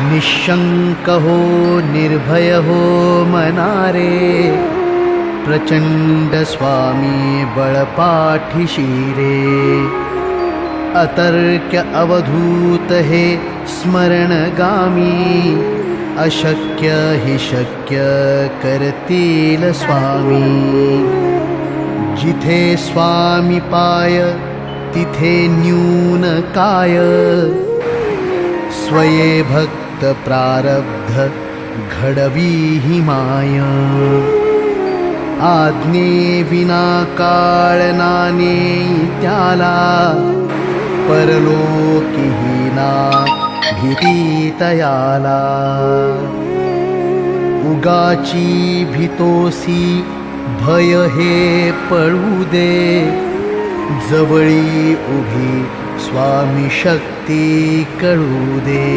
निशंक हो निर्भय हो मनारे, प्रचंड स्वामी बळपाठीशी रे. अतर्क्य अवधूत हे स्मरणगामी, अशक्य हि शक्य करतील स्वामी. जिथे स्वामी पाय तिथे न्यून काय, स्वये भक्त प्रारब्ध घडवी ही माय. आज्ञे विना काळ नाने त्याला, परलोकीही ना भीती तयाला. उगाची भीतोसी भय हे पळू दे, जवळी उभी स्वामी शक्ती कळू दे.